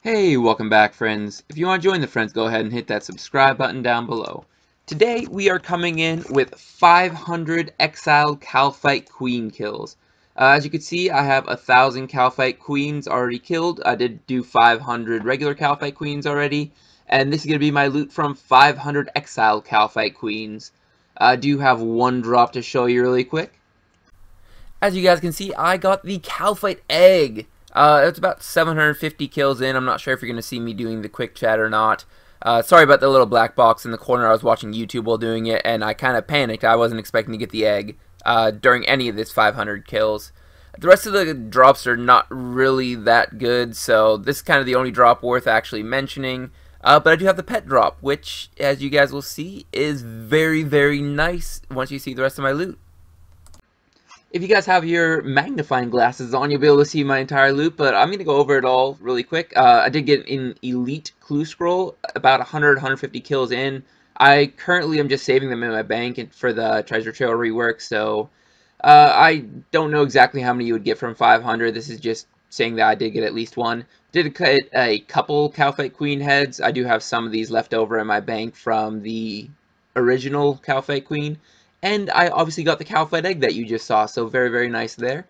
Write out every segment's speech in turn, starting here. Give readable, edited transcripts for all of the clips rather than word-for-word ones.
Hey, welcome back, friends. If you want to join the friends, go ahead and hit that subscribe button down below. Today, we are coming in with 500 Exiled Kalphite Queen kills. As you can see, I have 1,000 Kalphite Queens already killed. I did do 500 regular Kalphite Queens already, and this is going to be my loot from 500 Exiled Kalphite Queens. I do have one drop to show you really quick. As you guys can see, I got the Kalphite egg. It's about 750 kills in. I'm not sure if you're going to see me doing the quick chat or not. Sorry about the little black box in the corner. I was watching YouTube while doing it, and I kind of panicked. I wasn't expecting to get the egg during any of this 500 kills. The rest of the drops are not really that good, so this is kind of the only drop worth actually mentioning. But I do have the pet drop, which, as you guys will see, is very, very nice once you see the rest of my loot. If you guys have your magnifying glasses on, you'll be able to see my entire loot, but I'm going to go over it all really quick. I did get an elite clue scroll, about 150 kills in. I currently am just saving them in my bank for the treasure trail rework, so I don't know exactly how many you would get from 500. This is just saying that I did get at least one. Did cut a couple Kalphite Queen heads. I do have some of these left over in my bank from the original Kalphite Queen. And I obviously got the Kalphite egg that you just saw, so very, very nice there.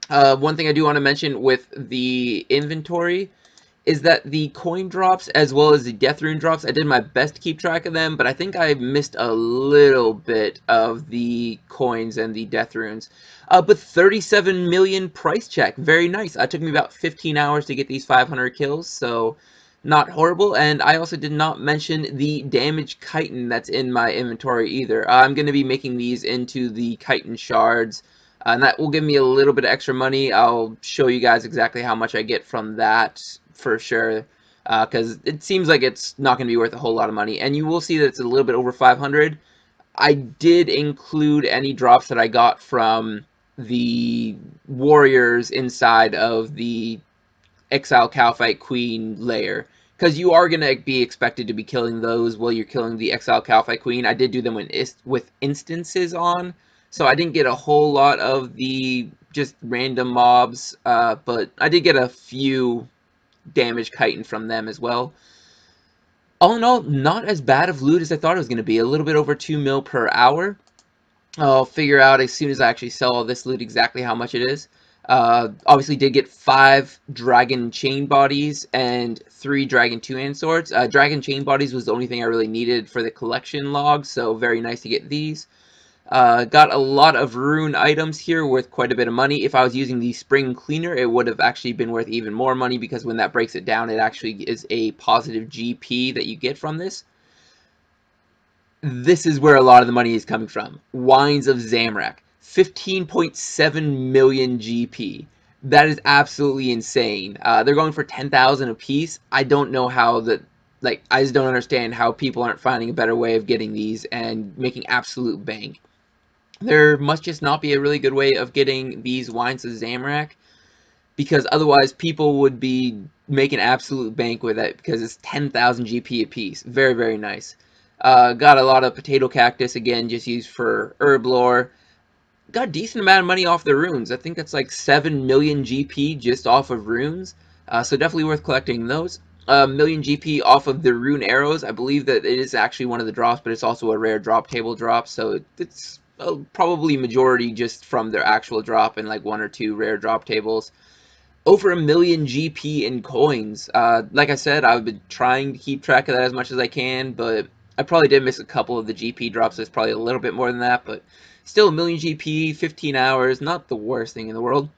One thing I do want to mention with the inventory is that the coin drops as well as the death rune drops, I did my best to keep track of them, but I think I missed a little bit of the coins and the death runes. But 37 million price check, very nice. It took me about 15 hours to get these 500 kills, so not horrible. And I also did not mention the damaged chitin that's in my inventory either. I'm going to be making these into the chitin shards, and that will give me a little bit of extra money. I'll show you guys exactly how much I get from that for sure, because it seems like it's not going to be worth a whole lot of money. And you will see that it's a little bit over 500. I did include any drops that I got from the warriors inside of the Exiled Kalphite Queen layer, because you are going to be expected to be killing those while you're killing the Exiled Kalphite Queen. I did do them with instances on, so I didn't get a whole lot of the just random mobs, but I did get a few damage chitin from them as well. All in all, not as bad of loot as I thought it was going to be. A little bit over 2 mil per hour. I'll figure out as soon as I actually sell all this loot exactly how much it is. Obviously did get 5 dragon chain bodies and 3 dragon two-hand swords. Dragon chain bodies was the only thing I really needed for the collection log, so very nice to get these. Got a lot of rune items here worth quite a bit of money. If I was using the spring cleaner, it would have actually been worth even more money, because when that breaks it down, it actually is a positive GP that you get from this. This is where a lot of the money is coming from. Wines of Zamrak, 15.7 million GP. That is absolutely insane. They're going for 10,000 a piece. I don't know how that, like, I just don't understand how people aren't finding a better way of getting these and making absolute bank. There must just not be a really good way of getting these wines of Zamrak, because otherwise people would be making absolute bank with it, because it's 10,000 GP a piece. Very, very nice. Got a lot of potato cactus, again, just used for herb lore. Got a decent amount of money off the runes. I think that's like 7 million GP just off of runes. So definitely worth collecting those. Million GP off of the rune arrows. I believe that it is actually one of the drops, but it's also a rare drop table drop. So it's probably majority just from their actual drop and like 1 or 2 rare drop tables. Over a million GP in coins. Like I said, I've been trying to keep track of that as much as I can, but I probably did miss a couple of the GP drops. There's probably a little bit more than that, but still a million GP, 15 hours, not the worst thing in the world.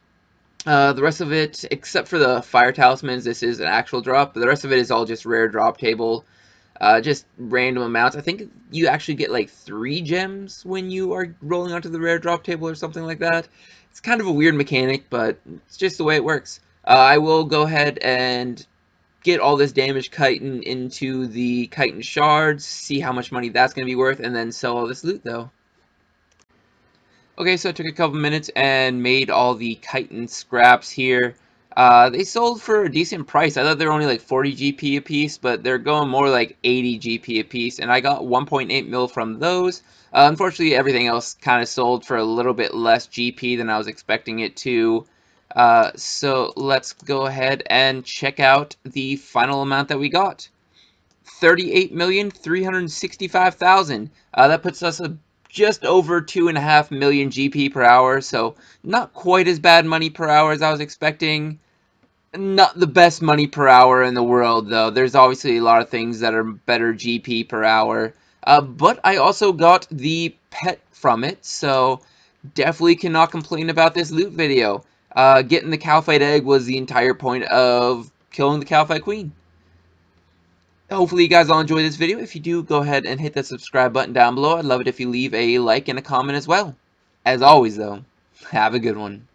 The rest of it, except for the fire talismans, this is an actual drop, but the rest of it is all just rare drop table. Just random amounts. I think you actually get like 3 gems when you are rolling onto the rare drop table or something like that. It's kind of a weird mechanic, but it's just the way it works. I will go ahead and get all this damaged chitin into the chitin shards, see how much money that's going to be worth, and then sell all this loot though. Okay, so I took a couple minutes and made all the chitin scraps here. They sold for a decent price. I thought they were only like 40 GP a piece, but they're going more like 80 GP a piece, and I got 1.8 mil from those. Unfortunately, everything else kind of sold for a little bit less GP than I was expecting it to. So let's go ahead and check out the final amount that we got. 38,365,000. That puts us just over 2.5 million GP per hour, so not quite as bad money per hour as I was expecting. Not the best money per hour in the world, though. There's obviously a lot of things that are better GP per hour. But I also got the pet from it, so definitely cannot complain about this loot video. Getting the Kalphite egg was the entire point of killing the Kalphite Queen. Hopefully you guys all enjoy this video. If you do, go ahead and hit that subscribe button down below. I'd love it if you leave a like and a comment as well. As always, though, have a good one.